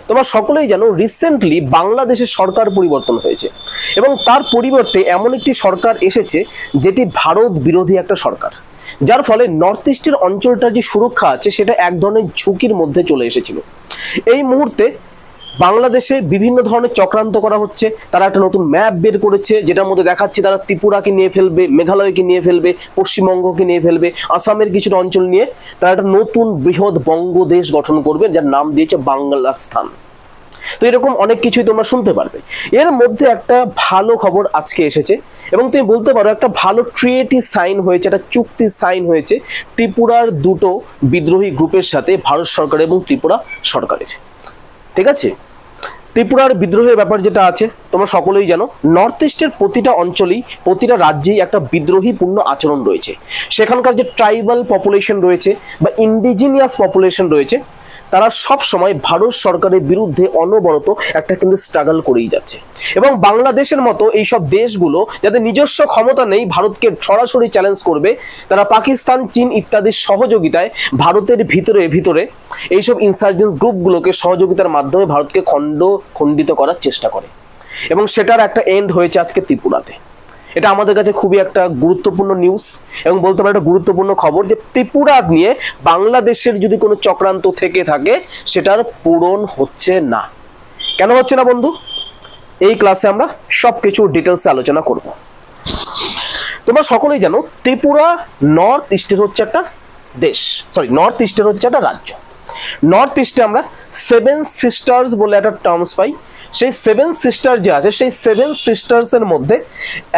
তোমরা সকলেই জানো রিসেন্টলি বাংলাদেশের সরকার পরিবর্তন হয়েছে এবং তার পরিবর্তে এমন একটি সরকার এসেছে যেটি ভারত বিরোধী একটা সরকার, যার ফলে নর্থ ইস্টের অঞ্চলটার যে সুরক্ষা আছে সেটা এক ধরনের ঝুঁকির মধ্যে চলে এসেছিল। এই মুহূর্তে বাংলাদেশে বিভিন্ন ধরনের চক্রান্ত করা হচ্ছে। তারা একটা নতুন ম্যাপ বের করেছে যেটার মধ্যে দেখাচ্ছে তারা ত্রিপুরাকে নিয়ে ফেলবে, মেঘালয়কে নিয়ে ফেলবে, পশ্চিমবঙ্গকে নিয়ে ফেলবে, আসামের কিছুটা অঞ্চল নিয়ে তারা একটা নতুন বৃহৎ বঙ্গদেশ গঠন করবে, যার নাম দিয়েছে বাংলাস্থান। তো এরকম অনেক কিছুই তোমরা শুনতে পারবে। এর মধ্যে একটা ভালো খবর আজকে এসেছে এবং তুমি বলতে পারো একটা ভালো ট্রিটি সাইন হয়েছে, একটা চুক্তি সাইন হয়েছে ত্রিপুরার দুটো বিদ্রোহী গ্রুপের সাথে ভারত সরকার এবং ত্রিপুরা সরকারের। ঠিক আছে, ত্রিপুরার বিদ্রোহের ব্যাপার যেটা আছে তোমরা সকলেই জানো, নর্থ ইস্টের প্রতিটা অঞ্চলেই প্রতিটা রাজ্যেই একটা বিদ্রোহীপূর্ণ আচরণ রয়েছে। সেখানকার যে ট্রাইবাল পপুলেশন রয়েছে বা ইন্ডিজিনিয়াস পপুলেশন রয়েছে তারা সব সময় ভারত সরকারের বিরুদ্ধে অনবরত একটা কিন্তু স্ট্রাগল করেই যাচ্ছে। এবং বাংলাদেশের মতো এইসব দেশগুলো যাদের নিজস্ব ক্ষমতা নেই ভারতকে সরাসরি চ্যালেঞ্জ করবে, তারা পাকিস্তান, চীন ইত্যাদির সহযোগিতায় ভারতের ভিতরে ভিতরে এইসব ইনসার্জেন্স গ্রুপগুলোকে সহযোগিতার মাধ্যমে ভারতকে খণ্ডিত করার চেষ্টা করে। এবং সেটার একটা এন্ড হয়েছে আজকে ত্রিপুরাতে। এটা আমাদের কাছে খুবই একটা গুরুত্বপূর্ণ নিউজ এবং বলতে পারো একটা গুরুত্বপূর্ণ খবর যে ত্রিপুরা নিয়ে বাংলাদেশের যদি কোনো চক্রান্ত থেকে থাকে সেটার পূরণ হচ্ছে না। কেন হচ্ছে না বন্ধু, এই ক্লাসে আমরা সবকিছু ডিটেলসে আলোচনা করব। তোমরা সকলেই জানো ত্রিপুরা নর্থ ইস্টের হচ্ছে একটা দেশ, নর্থ ইস্টের হচ্ছে একটা রাজ্য। নর্থ ইস্টে আমরা 7 সিস্টার্স বলে একটা টার্মস পাই। সেই 7 সিস্টার যে আছে সেই 7 সিস্টার্স এর মধ্যে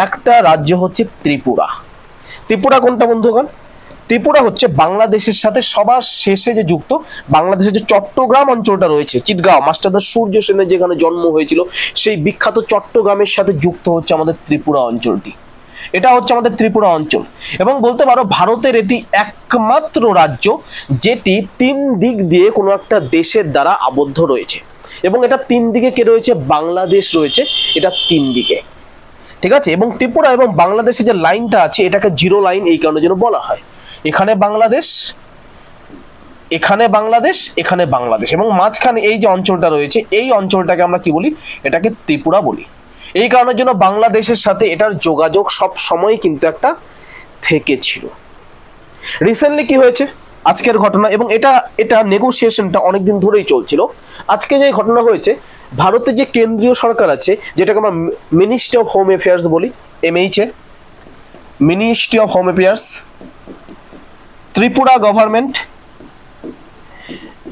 একটা রাজ্য হচ্ছে ত্রিপুরা। ত্রিপুরা কোনটা বন্ধুগণ? ত্রিপুরা হচ্ছে বাংলাদেশের সাথে সবার শেষে যে যুক্ত, বাংলাদেশের যে চট্টগ্রাম অঞ্চলটা রয়েছে, চিটগাঁও, মাস্টারদা সূর্য সেনের যেখানে জন্ম হয়েছিল সেই বিখ্যাত চট্টগ্রামের সাথে যুক্ত হচ্ছে আমাদের ত্রিপুরা অঞ্চলটি। এটা হচ্ছে আমাদের ত্রিপুরা অঞ্চল এবং বলতে পারো ভারতের এটি একমাত্র রাজ্য যেটি 3 দিক দিয়ে কোনো একটা দেশের দ্বারা আবদ্ধ রয়েছে এবং এটা 3 দিকে কে রয়েছে? বাংলাদেশ রয়েছে, এটা 3 দিকে। ঠিক আছে, এবং ত্রিপুরা এবং বাংলাদেশের যে লাইনটা আছে এটাকে জিরো লাইন এই কারণে যেন বলা হয়। এখানে বাংলাদেশ, এখানে বাংলাদেশ, এখানে বাংলাদেশ এবং মাঝখানে এই যে অঞ্চলটা রয়েছে এই অঞ্চলটাকে আমরা কি বলি? এটাকে ত্রিপুরা বলি। এই কারণের জন্য বাংলাদেশের সাথে এটার যোগাযোগ সব সময় কিন্তু একটা থেকেছিল। রিসেন্টলি কি হয়েছে? আজকের ঘটনা, এবং এটা নেগোসিয়েশনটা অনেকদিন ধরেই চলছিল। আজকে যে ঘটনা হয়েছে, ভারতের যে কেন্দ্রীয় সরকার আছে যেটাকে আমরা মিনিস্ট্রি অফ হোম অ্যাফেয়ার্স বলি, MHA, ministry of home affairs, Tripura government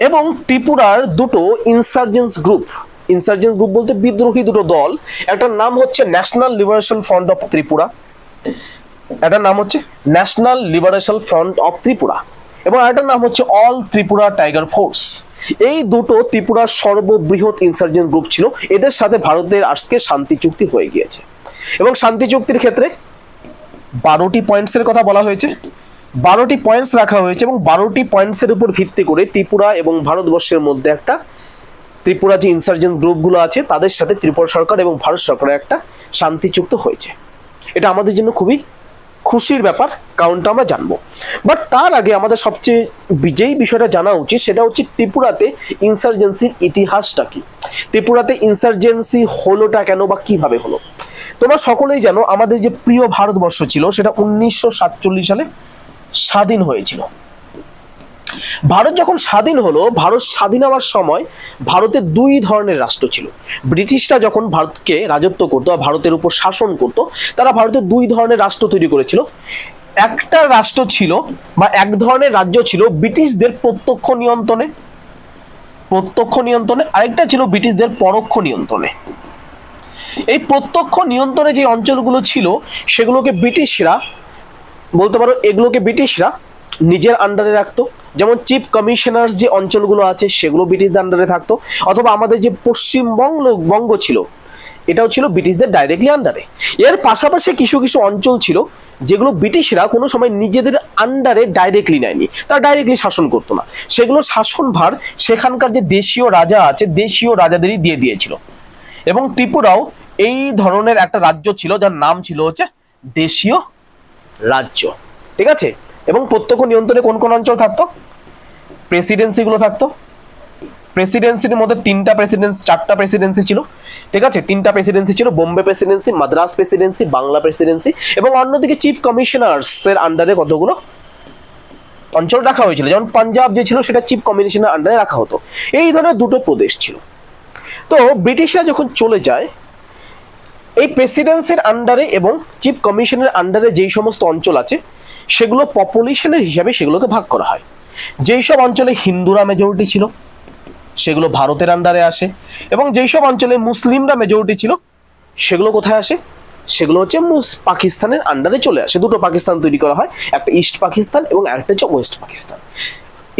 এবং ত্রিপুরার দুটো ইনসার্জেন্স গ্রুপ বলতে বিদ্রোহী দুটো দল, একটার নাম হচ্ছে national liberation front of Tripura, এটার নাম হচ্ছে national liberation front of Tripura এবং আরেকটার নাম হচ্ছে অল ত্রিপুরা টাইগার ফোর্স। এই দুটো ত্রিপুরার সর্ববৃহৎ ইনসার্জেন্ট গ্রুপ ছিল। এদের সাথে ভারতের আজকে শান্তি চুক্তি হয়ে গিয়েছে এবং শান্তি চুক্তির ক্ষেত্রে 12টি পয়েন্টসের কথা বলা হয়েছে, 12টি পয়েন্টস রাখা হয়েছে এবং 12টি পয়েন্টসের উপর ভিত্তি করে ত্রিপুরা এবং ভারতবর্ষের মধ্যে একটা, ত্রিপুরা যে ইনসার্জেন্ট গ্রুপগুলো আছে তাদের সাথে ত্রিপুরা সরকার এবং ভারত সরকারের একটা শান্তি চুক্তি হয়েছে। এটা আমাদের জন্য খুবই খুশির ব্যাপার, কারণটা আমরা জানবো। বাট তার আগে আমাদের সবচেয়ে যেই বিষয়টা জানা উচিত সেটা হচ্ছে ত্রিপুরাতে ইনসার্জেন্সির ইতিহাসটা কি, ত্রিপুরাতে ইনসার্জেন্সি হলোটা কেন বা কিভাবে হলো। তোমরা সকলেই জানো আমাদের যে প্রিয় ভারতবর্ষ ছিল সেটা 1947 সালে স্বাধীন হয়েছিল। ভারত যখন স্বাধীন হলো, ভারত স্বাধীন হওয়ার সময় ভারতে 2 ধরনের রাষ্ট্র ছিল। ব্রিটিশরা যখন ভারতকে রাজত্ব করতো বা ভারতের উপর শাসন করতো, তারা ভারতে 2 ধরনের রাষ্ট্র তৈরি করেছিল। একটা রাষ্ট্র ছিল বা এক ধরনের রাজ্য ছিল ব্রিটিশদের প্রত্যক্ষ নিয়ন্ত্রণে, আরেকটা ছিল ব্রিটিশদের পরোক্ষ নিয়ন্ত্রণে। এই প্রত্যক্ষ নিয়ন্ত্রণে যে অঞ্চলগুলো ছিল সেগুলোকে ব্রিটিশরা, বলতে পারো এগুলোকে ব্রিটিশরা নিজের আন্ডারে রাখতো। যেমন চিফ কমিশনার যে অঞ্চলগুলো আছে সেগুলো ব্রিটিশদের আন্ডারে থাকতো, অথবা আমাদের যে পশ্চিমবঙ্গ ছিল এটাও ছিল ব্রিটিশদের ডাইরেক্টলি আন্ডারে। এর পাশাপাশি কিছু কিছু অঞ্চল ছিল যেগুলো ব্রিটিশরা কোনো সময় নিজেদের আন্ডারে ডাইরেক্টলি নেয়নি, তারা ডাইরেক্টলি শাসন করতো না, সেগুলো শাসনভার সেখানকার যে দেশীয় রাজা আছে দেশীয় রাজাদেরই দিয়ে দিয়েছিল। এবং ত্রিপুরাও এই ধরনের একটা রাজ্য ছিল যার নাম ছিল হচ্ছে দেশীয় রাজ্য। ঠিক আছে, এবং প্রত্যক্ষ নিয়ন্ত্রণে কোন কোন অঞ্চল থাকতো? প্রেসিডেন্সিগুলো থাকতো, প্রেসিডেন্সির মধ্যে চারটা প্রেসিডেন্সি ছিল, ঠিক আছে, তিনটা প্রেসিডেন্সি ছিল, Bombay Presidency, Madras Presidency, Bangla Presidency, এবং অন্যদিকে চিফ কমিশনার্স এর আন্ডারে কতগুলো অঞ্চল রাখা হয়েছিল, যেমন পাঞ্জাব যে ছিল সেটা চিফ কমিশনার আন্ডারে রাখা হতো। এই ধরনের দুটো প্রদেশ ছিল। তো ব্রিটিশরা যখন চলে যায়, এই প্রেসিডেন্সির আন্ডারে এবং চিফ কমিশনের আন্ডারে যেই সমস্ত অঞ্চল আছে সেগুলো পপুলেশনের হিসাবে সেগুলোকে ভাগ করা হয়। যেই সব অঞ্চলে হিন্দুরা মেজরিটি ছিল সেগুলো ভারতের আন্ডারে আসে, এবং যেই সব অঞ্চলে মুসলিমরা মেজরিটি ছিল সেগুলো কোথায় আসে, সেগুলো হচ্ছে পাকিস্তানের আন্ডারে চলে আসে। দুটো পাকিস্তান তৈরি করা হয়, একটা ইস্ট পাকিস্তান এবং আরেকটা হচ্ছে ওয়েস্ট পাকিস্তান।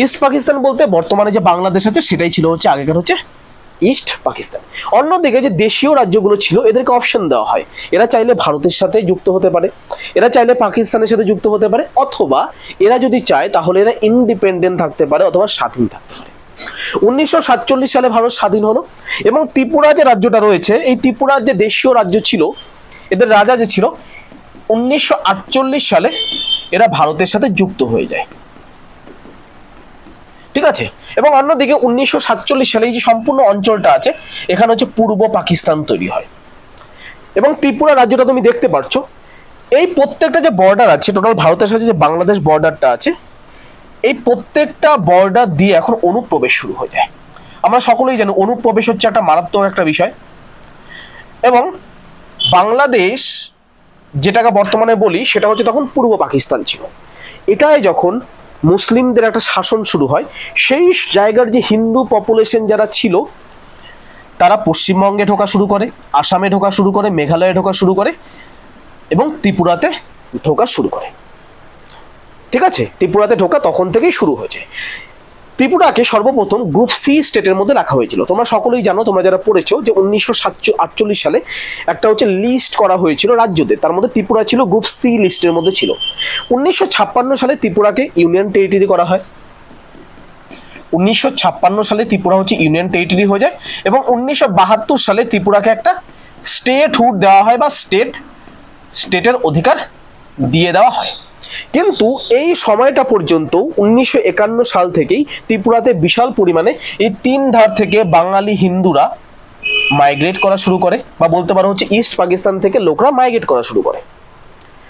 ইস্ট পাকিস্তান বলতে বর্তমানে যে বাংলাদেশ আছে সেটাই ছিল হচ্ছে আগেকার হচ্ছে ইস্ট পাকিস্তান। অন্যদিকে যে দেশীয় রাজ্যগুলো ছিল এদেরকে অপশন দেওয়া হয়, এরা চাইলে ভারতের সাথে যুক্ত হতে পারে, এরা চাইলে পাকিস্তানের সাথে যুক্ত হতে পারে, অথবা এরা যদি চায় তাহলে এরা ইন্ডিপেন্ডেন্ট থাকতে পারে অথবা স্বাধীন থাকতে পারে। 1947 সালে ভারত স্বাধীন হলো, এবং ত্রিপুরা যে রাজ্যটা রয়েছে, এই ত্রিপুরার যে দেশীয় রাজ্য ছিল, এদের রাজা যে ছিল, 1948 সালে এরা ভারতের সাথে যুক্ত হয়ে যায়, ঠিক আছে। এবং অন্যদিকে 1947 সালে এই যে সম্পূর্ণ অঞ্চলটা আছে এখানে হচ্ছে পূর্ব পাকিস্তান তৈরি হয়। এবং ত্রিপুরা রাজ্যটা তুমি দেখতে পাচ্ছ, এই প্রত্যেকটা যে বর্ডার আছে টোটাল ভারতের সাথে যে বাংলাদেশ বর্ডারটা আছে, এই প্রত্যেকটা বর্ডার দিয়ে এখন অনুপ্রবেশ শুরু হয়ে যায়। আমরা সকলেই জানি অনুপ্রবেশ হচ্ছে একটা মারাত্মক একটা বিষয়। এবং বাংলাদেশ যেটাকে বর্তমানে বলি সেটা হচ্ছে তখন পূর্ব পাকিস্তান ছিল। এটাই যখন মুসলিমদের একটা শাসন শুরু হয়, সেই জায়গার যে হিন্দু পপুলেশন যারা ছিল তারা পশ্চিমবঙ্গে ঢোকা শুরু করে, আসামে ঢোকা শুরু করে, মেঘালয়ে ঢোকা শুরু করে, এবং ত্রিপুরাতে ঢোকা শুরু করে, ঠিক আছে। ত্রিপুরাতে ঢোকা তখন থেকেই শুরু হয়েছে। ত্রিপুরাকে সর্বপ্রথম গ্রুপ সি স্টেটের মধ্যে রাখা হয়েছিল। তোমরা সকলেই জানো, তোমরা যারা পড়েছো, যে 1948 সালে একটা হচ্ছে লিস্ট করা হয়েছিল রাজ্যদের, তার মধ্যে ত্রিপুরা ছিল গ্রুপ সি লিস্টের মধ্যে ছিল। 1956 সালে ত্রিপুরাকে ইউনিয়ন টেরিটরি করা হয়। 1956 সালে ত্রিপুরা হচ্ছে ইউনিয়ন টেরিটরি হয়ে যায়, এবং 1972 সালে ত্রিপুরাকে একটা স্টেটহুড দেওয়া হয় বা স্টেটের অধিকার দিয়ে দেওয়া হয়। কিন্তু এই সময়টা পর্যন্ত 1951 সাল থেকেই ত্রিপুরাতে বিশাল পরিমাণে এই তিন ধার থেকে বাঙালি হিন্দুরা মাইগ্রেট করা শুরু করে, বা বলতে পারো হচ্ছে ইস্ট পাকিস্তান থেকে লোকরা মাইগ্রেট করা শুরু করে,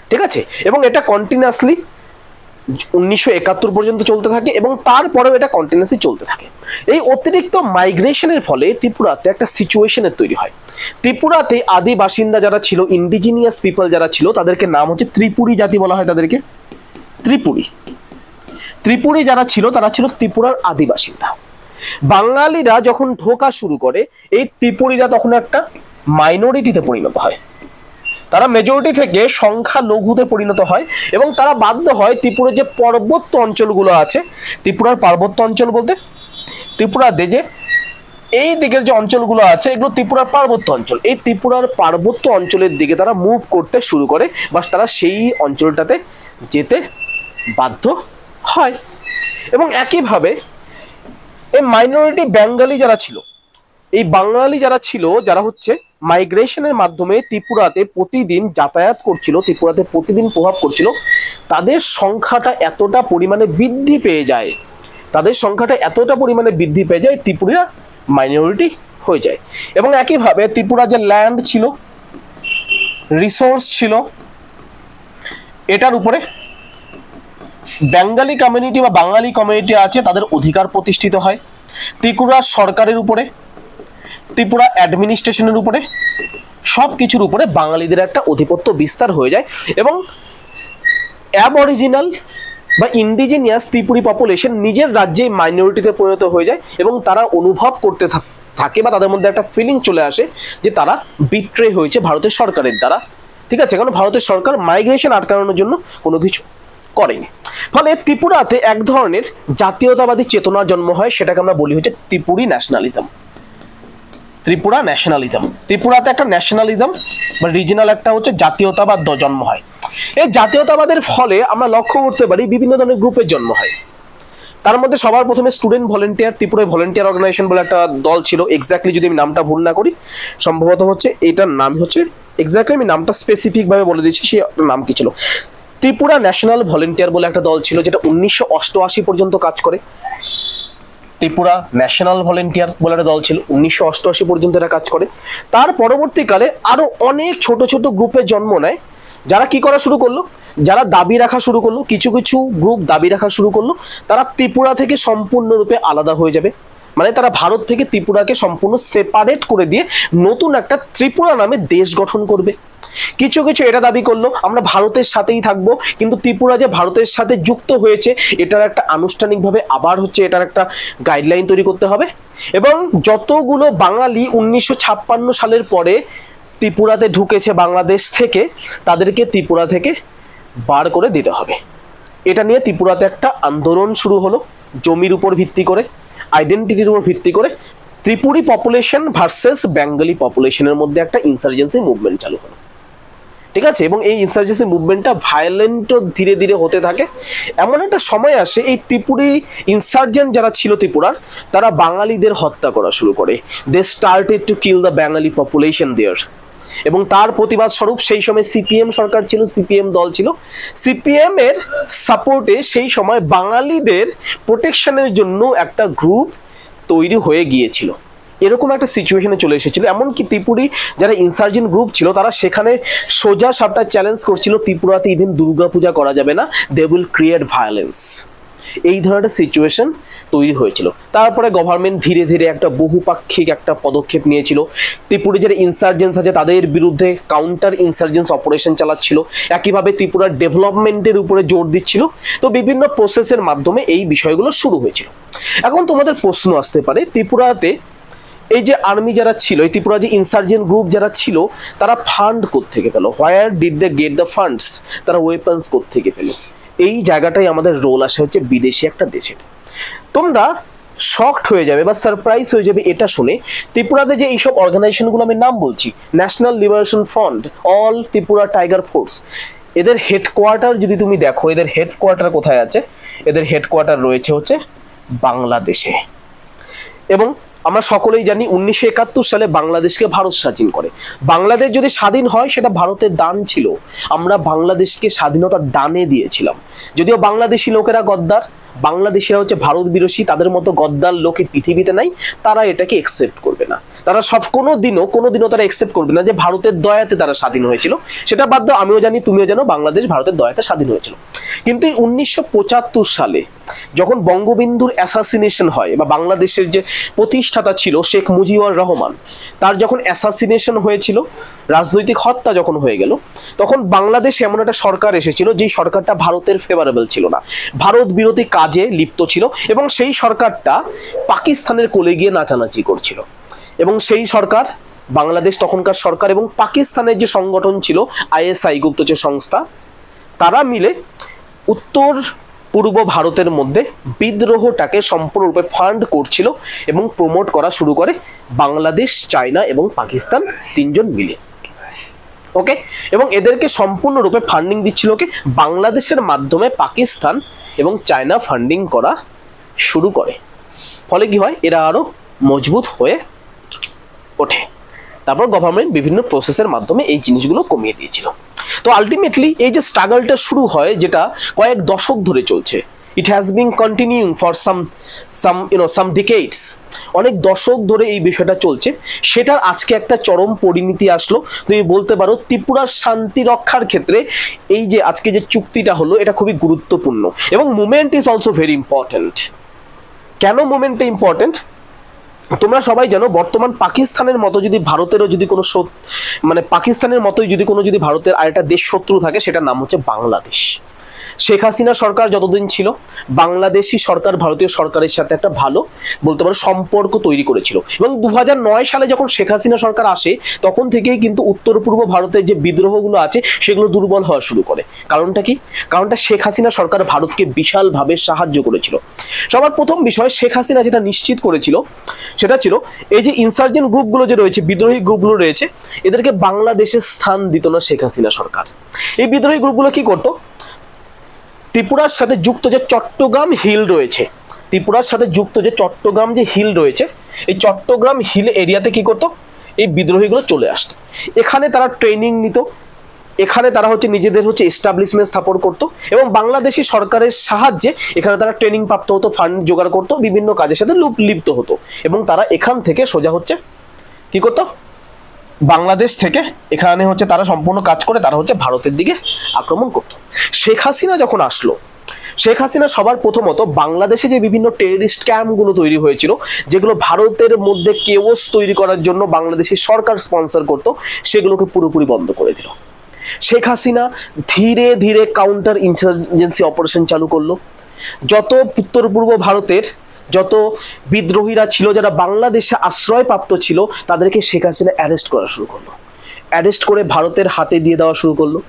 ঠিক আছে। এবং এটা কন্টিনিউয়াসলি 1971 পর্যন্ত চলতে থাকে, এবং তারপরেও এটা কন্টিনিউয়াসলি চলতে থাকে। এই অতিরিক্ত মাইগ্রেশনের ফলে ত্রিপুরাতে একটা সিচুয়েশনের তৈরি হয়। ত্রিপুরাতে আদি বাসিন্দা যারা ছিল, ইন্ডিজিনিয়াস পিপল যারা ছিল, তাদেরকে নাম হচ্ছে ত্রিপুরী জাতি বলা হয় তাদেরকে, ত্রিপুরী যারা ছিল তারা ছিল ত্রিপুরার আদি বাসিন্দা। বাঙালিরা যখন ঢোকা শুরু করে, এই ত্রিপুরীরা তখন একটা মাইনরিটিতে পরিণত হয়, তারা মেজরিটি থেকে সংখ্যা লঘুতে পরিণত হয়, এবং তারা বাধ্য হয় ত্রিপুরার যে পার্বত্য অঞ্চলগুলো আছে, ত্রিপুরার পার্বত্য অঞ্চল বলতে ত্রিপুরাতে যে এই দিকের যে অঞ্চলগুলো আছে এগুলো ত্রিপুরার পার্বত্য অঞ্চল, এই ত্রিপুরার পার্বত্য অঞ্চলের দিকে তারা মুভ করতে শুরু করে, বা তারা সেই অঞ্চলটাতে যেতে বাধ্য হয়। এবং একইভাবে এই মাইনরিটি বেঙ্গলি যারা ছিল, এই বাঙালি যারা ছিল, যারা হচ্ছে মাইগ্রেশনের মাধ্যমে ত্রিপুরাতে প্রতিদিন যাতায়াত করছিল, ত্রিপুরাতে প্রতিদিন প্রভাব করছিল, তাদের সংখ্যাটা এতটা পরিমাণে বৃদ্ধি পেয়ে যায়, ত্রিপুরা মাইনরিটি হয়ে যায়। এবং একইভাবে ত্রিপুরা যে ল্যান্ড ছিল, রিসোর্স ছিল, এটার উপরে বেঙ্গলি কমিউনিটি বা বাঙালি কমিউনিটি আছে, তাদের অধিকার প্রতিষ্ঠিত হয়। ত্রিপুরা সরকারের উপরে, ত্রিপুরা অ্যাডমিনিস্ট্রেশনের উপরে, সব কিছুর উপরে বাঙালিদের একটা আধিপত্য বিস্তার হয়ে যায়, এবং অ্যাবঅরিজিনাল বা ইন্ডিজিনিয়াস ত্রিপুরী পপুলেশন নিজের রাজ্যে মাইনরিটিতে পরিণত হয়ে যায়, এবং তারা অনুভব করতে থাকে বা তাদের মধ্যে একটা ফিলিং চলে আসে যে তারা বিট্রে হয়েছে ভারতের সরকারের দ্বারা, ঠিক আছে, কারণ ভারতের সরকার মাইগ্রেশন আটকানোর জন্য কোনো কিছু করেনি। ফলে ত্রিপুরাতে এক ধরনের জাতীয়তাবাদী চেতনার জন্ম হয়, সেটাকে আমরা বলি হচ্ছে ত্রিপুরী ন্যাশনালিজম। ত্রিপুরাতে একটা ন্যাশনালিজম বা রিজিনাল একটা হচ্ছে জাতীয়তাবাদ জন্ম হয়। এই জাতীয়তাবাদের ফলে আমরা লক্ষ্য করতে পারি বিভিন্ন ধরনের গ্রুপের জন্ম হয়। তার মধ্যে সবার প্রথমে স্টুডেন্ট ভলেন্টিয়ার, ত্রিপুরায় ভলেন্টিয়ার অর্গানাইজেশন বলে একটা দল ছিল, এক্স্যাক্টলি যদি আমি নামটা ভুল না করি, সম্ভবত হচ্ছে এটার নাম হচ্ছে, এক্স্যাক্টলি আমি নামটা স্পেসিফিক ভাবে বলে দিচ্ছি, সে নাম কি ছিল, ত্রিপুরা ন্যাশনাল ভলেন্টিয়ার বলে একটা দল ছিল, যেটা 1988 পর্যন্ত কাজ করে। ত্রিপুরা ন্যাশনাল ভলেন্টিয়ার বলে একটা দল ছিল, 1988 পর্যন্ত এরা কাজ করে। তার পরবর্তীকালে আরো অনেক ছোট ছোট গ্রুপের জন্ম নেয়, যারা কি করা শুরু করলো, যারা দাবি রাখা শুরু করলো, কিছু কিছু গ্রুপ দাবি রাখা শুরু করলো তারা ত্রিপুরা থেকে সম্পূর্ণরূপে আলাদা হয়ে যাবে, মানে তারা ভারত থেকে ত্রিপুরাকে সম্পূর্ণ সেপারেট করে দিয়ে নতুন একটা ত্রিপুরা নামে দেশ গঠন করবে। কিছু কিছু এটা দাবি করলো আমরা ভারতের সাথেই থাকবো, কিন্তু ত্রিপুরা যে ভারতের সাথে যুক্ত হয়েছে এটার একটা আনুষ্ঠানিকভাবে আবার হচ্ছে এটার একটা গাইডলাইন তৈরি করতে হবে, এবং যতগুলো বাঙালি 1956 সালের পরে ত্রিপুরাতে ঢুকেছে বাংলাদেশ থেকে তাদেরকে ত্রিপুরা থেকে বার করে দিতে হবে। এটা নিয়ে ত্রিপুরাতে একটা আন্দোলন শুরু হলো, জমির উপর ভিত্তি করে, আইডেন্টিটির উপর ভিত্তি করে ত্রিপুরি পপুলেশন ভার্সেস বেঙ্গলি পপুলেশনের মধ্যে একটা ইনসার্জেন্সি মুভমেন্ট চালু হলো, ঠিক আছে। এবং এই ইনসার্জেন্সি মুভমেন্টটা ভায়োলেন্টও ধীরে ধীরে হতে থাকে। এমন একটা সময় আসে এই ত্রিপুরি ইনসার্জেন্ট যারা ছিল ত্রিপুরার, তারা বাঙালিদের হত্যা করা শুরু করে। They started to kill the Bengali population there. এবং তার প্রতিবাদ স্বরূপ সেই সময় সিপিএম সরকার ছিল, সিপিএম দল ছিল, সিপিএম এর সাপোর্টে সেই সময় বাঙালিদের প্রোটেকশনের জন্য একটা গ্রুপ তৈরি হয়ে গিয়েছিল। এরকম একটা সিচুয়েশনে চলে এসেছিল, এমনকি ত্রিপুরি যারা ইনসার্জেন্ট গ্রুপ ছিল তারা সেখানে সোজা সাপটা চ্যালেঞ্জ করছিল ত্রিপুরাতে ইভেন দুর্গাপূজা করা যাবে না, দে উইল ক্রিয়েট ভায়োলেন্স। এই ধরনের সিচুয়েশন তৈরি হয়েছিল। তারপরে গভর্নমেন্ট ধীরে ধীরে একটা বহুপাক্ষিক একটা পদক্ষেপ নিয়েছিল, ত্রিপুরা যারা ইনসার্জেন্স আছে তাদের বিরুদ্ধে কাউন্টার ইনসার্জেন্স অপারেশন চালাচ্ছিল, একইভাবে ত্রিপুরার ডেভেলপমেন্টের উপরে জোর দিচ্ছিল। তো বিভিন্ন প্রসেসের মাধ্যমে এই বিষয়গুলো শুরু হয়েছিল। এখন তোমাদের প্রশ্ন আসতে পারে, ত্রিপুরাতে এই যে আর্মি যারা ছিল, এই ত্রিপুরা যে ইনসার্জেন্ট গ্রুপ যারা ছিল তারা ফান্ড কোত্থেকে পেল, where did they get the funds, তারা ওয়েপন্স কোত্থেকে পেল? এই জায়গাটাই আমাদের রোল আসে হচ্ছে বিদেশি একটা দেশের। তোমরা শকড হয়ে যাবে বা সারপ্রাইজ হয়ে যাবে এটা শুনে, ত্রিপুরাতে যে এইসব অর্গানাইজেশনগুলো আমি নাম বলছি, national liberation front, all Tripura tiger force, এদের হেডকোয়ার্টার যদি তুমি দেখো, এদের হেডকোয়ার্টার কোথায় আছে? এদের হেডকোয়ার্টার রয়েছে হচ্ছে বাংলাদেশে। এবং আমরা সকলেই জানি 1971 সালে বাংলাদেশকে ভারত স্বাধীন করে। বাংলাদেশ যদি স্বাধীন হয় সেটা ভারতের দান ছিল, আমরা বাংলাদেশকে স্বাধীনতার দানে দিয়েছিলাম। যদিও বাংলাদেশি লোকেরা গদ্দার, বাংলাদেশিরা হচ্ছে ভারত বিরোধী, তাদের মতো গদ্দার লোকে পৃথিবীতে নাই, তারা এটাকে একসেপ্ট করবে না। তারা সব কোনোদিনও তারা একসেপ্ট করবে না যে ভারতের দয়াতে তারা স্বাধীন হয়েছিল। সেটা বাদ দাও, আমিও জানি তুমিও জানো বাংলাদেশ ভারতের দয়াতে স্বাধীন হয়েছিল। কিন্তু 1975 সালে যখন বঙ্গবন্ধুর অ্যাসাসিনেশন হয়, বা বাংলাদেশের যে প্রতিষ্ঠাতা ছিল শেখ মুজিবুর রহমান, তার যখন অ্যাসাসিনেশন হয়েছিল, রাজনৈতিক হত্যা যখন হয়ে গেল, তখন বাংলাদেশে এমন একটা সরকার এসেছিল যেই সরকারটা ভারতের ফেভারেবল ছিল না, ভারত বিরোধী কাজে লিপ্ত ছিল, এবং সেই সরকারটা পাকিস্তানের কোলে গিয়ে নাচানাচি করছিল। এবং সেই সরকার, বাংলাদেশ তখনকার সরকার এবং পাকিস্তানের যে সংগঠন ছিল আইএসআই গুপ্তচর সংস্থা, তারা মিলে উত্তর পূর্ব ভারতের মধ্যে বিদ্রোহটাকে সম্পূর্ণরূপে ফান্ড করছিল এবং প্রমোট করা শুরু করে বাংলাদেশ, চায়না এবং পাকিস্তান তিনজন মিলে। ওকে, এবং এদেরকে সম্পূর্ণরূপে ফান্ডিং দিচ্ছিল কে? বাংলাদেশের মাধ্যমে পাকিস্তান এবং চায়না ফান্ডিং করা শুরু করে। ফলে কি হয়, এরা আরো মজবুত হয়ে ওঠে। তারপর গভর্নমেন্ট বিভিন্ন প্রসেসের মাধ্যমে এই জিনিসগুলো কমিয়ে দিয়েছিল। তো আলটিমেটলি এই যে স্ট্রাগলটা শুরু হয়, যেটা কয়েক দশক ধরে চলছে, it has been continuing for some ডিকেডস, অনেক দশক ধরে এই বিষয়টা চলছে। সেটার আজকে একটা চরম পরিণতি আসলো। তুমি বলতে পারো ত্রিপুরার শান্তি রক্ষার ক্ষেত্রে এই যে আজকে যে চুক্তিটা হলো, এটা খুবই গুরুত্বপূর্ণ এবং movement is also very important. কেন মুভমেন্টটা ইম্পর্টেন্ট? তোমরা সবাই জানো, বর্তমান পাকিস্তানের মতো যদি ভারতেরও যদি কোনো পাকিস্তানের মতোই যদি ভারতের আরেকটা দেশ শত্রু থাকে, সেটার নাম হচ্ছে বাংলাদেশ। শেখ হাসিনা সরকার যতদিন ছিল, বাংলাদেশি সরকার ভারতীয় সরকারের সাথে একটা ভালো বলতে পারো সম্পর্ক তৈরি করেছিল। এবং 2009 সালে যখন শেখ হাসিনা সরকার আসে, তখন থেকেই কিন্তু উত্তর পূর্ব ভারতের যে বিদ্রোহগুলো আছে সেগুলো দুর্বল হওয়া শুরু করে। কারণটা কি? কারণটা শেখ হাসিনা সরকার ভারতকে বিশালভাবে সাহায্য করেছিল। সবার প্রথম বিষয়, শেখ হাসিনা যেটা নিশ্চিত করেছিল সেটা ছিল এই যে ইনসার্জেন্ট গ্রুপগুলো যে রয়েছে, বিদ্রোহী গ্রুপগুলো রয়েছে, এদেরকে বাংলাদেশে স্থান দিত না শেখ হাসিনা সরকার। এই বিদ্রোহী গ্রুপগুলো কি করতো? ত্রিপুরার সাথে যুক্ত যে চট্টগ্রাম হিল রয়েছে, ত্রিপুরার সাথে যুক্ত যে চট্টগ্রাম যে হিল রয়েছে, এই চট্টগ্রাম হিল এরিয়াতে কি করতো? এই বিদ্রোহীগুলো চলে আসতো। এখানে তারা ট্রেনিং নিত, এখানে তারা হচ্ছে নিজেদের হচ্ছে এস্টাবলিশমেন্ট স্থাপন করতো এবং বাংলাদেশি সরকারের সাহায্যে এখানে তারা ট্রেনিং প্রাপ্ত হতো, ফান্ড জোগাড় করতো, বিভিন্ন কাজের সাথে লিপ্ত হতো এবং তারা এখান থেকে সোজা হচ্ছে কি করতো, বাংলাদেশ থেকে এখানে হচ্ছে তারা সম্পূর্ণ কাজ করে তারা হচ্ছে ভারতের দিকে আক্রমণ করতো। শেখ হাসিনা যখন আসলো, শেখ হাসিনা সবার প্রথমত বাংলাদেশে যে বিভিন্ন টেররিস্ট ক্যাম্পগুলো তৈরি হয়েছিল, যেগুলো ভারতের মধ্যে কেওস তৈরি করার জন্য বাংলাদেশি সরকার স্পন্সর করত, সেগুলোকে পুরোপুরি বন্ধ করে দিল। শেখ হাসিনা ধীরে ধীরে কাউন্টার ইনসার্জেন্সি অপারেশন চালু করলো। যত উত্তর পূর্ব ভারতের যত বিদ্রোহীরা ছিল, যারা বাংলাদেশে আশ্রয়প্রাপ্ত ছিল, তাদেরকে শেখ হাসিনা অ্যারেস্ট করা শুরু করলো, অ্যারেস্ট করে ভারতের হাতে দিয়ে দেওয়া শুরু করলো।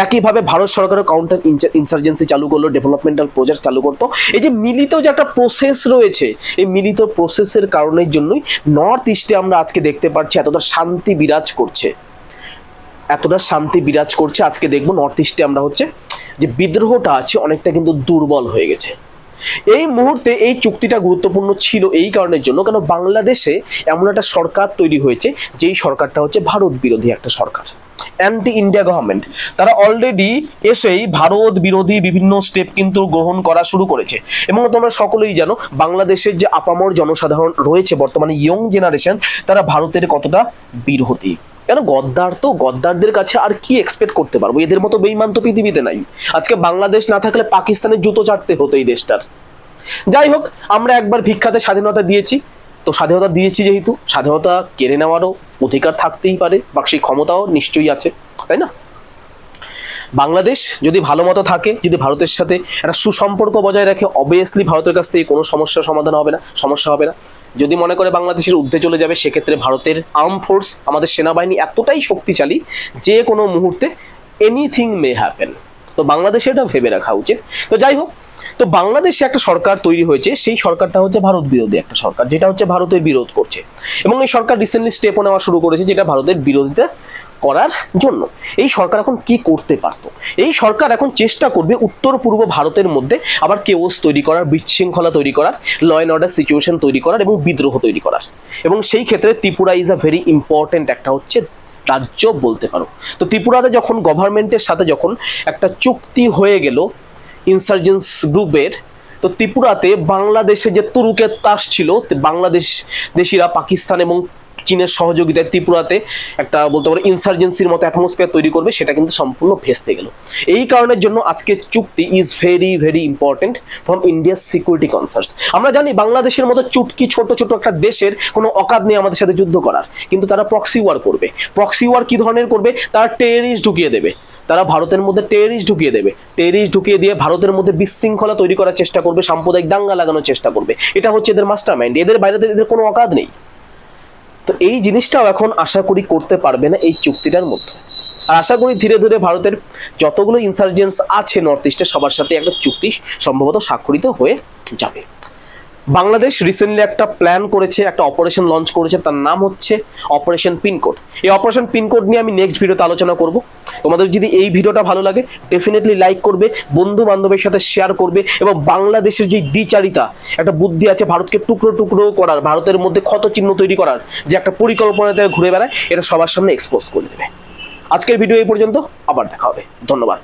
একইভাবে ভারত সরকারও কাউন্টার ইনসার্জেন্সি চালু করলো, ডেভেলপমেন্টাল প্রজেক্ট চালু করতো। এই যে মিলিত যে একটা প্রসেস রয়েছে, এই মিলিত প্রসেসের কারণের জন্যই নর্থ ইস্টে আমরা আজকে দেখতে পাচ্ছি এতটা শান্তি বিরাজ করছে, এতটা শান্তি বিরাজ করছে। আজকে দেখবো নর্থ ইস্টে আমরা হচ্ছে যে বিদ্রোহটা আছে অনেকটা কিন্তু দুর্বল হয়ে গেছে। এই মুহূর্তে এই চুক্তিটা গুরুত্বপূর্ণ ছিল এই কারণের জন্য, কেন বাংলাদেশে এমন একটা সরকার তৈরি হয়েছে যেই সরকারটা হচ্ছে ভারত বিরোধী একটা সরকার, অ্যান্টি ইন্ডিয়া গভর্নমেন্ট। তারা অলরেডি এসেই ভারত বিরোধী বিভিন্ন স্টেপ কিন্তু গ্রহণ করা শুরু করেছে। এবং তোমরা সকলেই জানো বাংলাদেশের যে আপামর জনসাধারণ রয়েছে বর্তমানে, ইয়ং জেনারেশন, তারা ভারতের কতটা বিরোধী। কেন গদ্দার, তো গদ্দারদের কাছে আর কি এক্সপেক্ট করতে পারবো, এদের মতো বেঈমান তো পৃথিবীতে নাই। আজকে বাংলাদেশ না থাকলে পাকিস্তানের জুতো চাটতে হতো এই দেশটার। যাই হোক, আমরা একবার ভিক্ষাতে স্বাধীনতা দিয়েছি, তো স্বাধীনতা দিয়েছি যেহেতু স্বাধীনতা কেড়ে নেওয়ারও অধিকার থাকতেই পারে, বা সেই ক্ষমতাও নিশ্চয়ই আছে, তাই না? বাংলাদেশ যদি ভালো মতো থাকে, যদি ভারতের সাথে একটা সুসম্পর্ক বজায় রাখে, অবভিয়াসলি ভারতের কাছ থেকে কোনো সমস্যার সমাধান হবে না, সমস্যা হবে না। যদি মনে করে বাংলাদেশের ঊর্ধ্বে চলে যাবে, সেক্ষেত্রে ভারতের আর্ম ফোর্স, আমাদের সেনাবাহিনী এতটাই শক্তিশালী যে কোনো মুহূর্তে এনিথিং মে হ্যাপেন। তো বাংলাদেশে এটা ভেবে রাখা উচিত। তো যাই হোক, তো বাংলাদেশে একটা সরকার তৈরি হয়েছে, সেই সরকারটা হচ্ছে ভারত বিরোধী একটা সরকার, যেটা হচ্ছে ভারতের বিরোধ করছে। এবং এই সরকার রিসেন্টলি স্টেপও নেওয়া শুরু করেছে যেটা ভারতের বিরোধিতা করার জন্য। এই সরকার এখন কি করতে পারত? এই সরকার এখন চেষ্টা করবে উত্তর পূর্ব ভারতের মধ্যে আবার কেওস তৈরি করার, বিশৃঙ্খলা তৈরি করার, ল অ্যান্ড অর্ডার সিচুয়েশন তৈরি করার এবং বিদ্রোহ তৈরি করার। এবং সেই ক্ষেত্রে Tripura is a very important একটা হচ্ছে রাজ্য বলতে পারো। তো ত্রিপুরাতে যখন গভর্নমেন্টের সাথে যখন একটা চুক্তি হয়ে গেল ইনসার্জেন্স গ্রুপের, তো ত্রিপুরাতে বাংলাদেশে যে তুরুকের তাস ছিল, বাংলাদেশিরা পাকিস্তান এবং চীনের সহযোগিতায় ত্রিপুরাতে একটা বলতে পারে ইনসার্জেন্সির মতো অ্যাটমসফিয়ার তৈরি করবে, সেটা কিন্তু সম্পূর্ণ ভেস্তে গেল। এই কারণের জন্য আজকে চুক্তি is very very important from ইন্ডিয়ার সিকিউরিটি কনসার্নস। আমরা জানি বাংলাদেশের মতো চুটকি ছোট ছোট একটা দেশের কোনো অকাত নেই আমাদের সাথে যুদ্ধ করার, কিন্তু তারা প্রক্সি ওয়ার করবে। প্রক্সি ওয়ার কি ধরনের করবে? তারা টেররিস্ট ঢুকিয়ে দেবে, তারা ভারতের মধ্যে টেররিস্ট ঢুকিয়ে দেবে, টেররিস্ট ঢুকিয়ে দিয়ে ভারতের মধ্যে বিশৃঙ্খলা তৈরি করার চেষ্টা করবে, সাম্প্রদায়িক দাঙ্গা লাগানোর চেষ্টা করবে। এটা হচ্ছে এদের মাস্টার মাইন্ড, এদের বাইরে এদের কোনো অকাত নেই। তো এই জিনিসটাও এখন আশা করি করতে পারবে না এই চুক্তিটার মধ্যে। আর আশা করি ধীরে ধীরে ভারতের যতগুলো ইনসার্জেন্স আছে নর্থ ইস্টে সবার সাথে একটা চুক্তি সম্ভবত স্বাক্ষরিত হয়ে যাবে। বাংলাদেশ রিসেন্টলি একটা প্ল্যান করেছে, একটা অপারেশন লঞ্চ করেছে, তার নাম হচ্ছে অপারেশন পিনকোড। এই অপারেশন পিনকোড নিয়ে আমি নেক্সট ভিডিওতে আলোচনা করব। তোমাদের যদি এই ভিডিওটা ভালো লাগে ডেফিনেটলি লাইক করবে, বন্ধু বান্ধবের সাথে শেয়ার করবে, এবং বাংলাদেশের যে দ্বিচারিতা একটা বুদ্ধি আছে ভারতকে টুকরো টুকরো করার, ভারতের মধ্যে ক্ষত চিহ্ন তৈরি করার যে একটা পরিকল্পনাতে ঘুরে বেড়ায়, এটা সবার সামনে এক্সপোজ করে দেবে। আজকের ভিডিও এই পর্যন্ত, আবার দেখা হবে। ধন্যবাদ।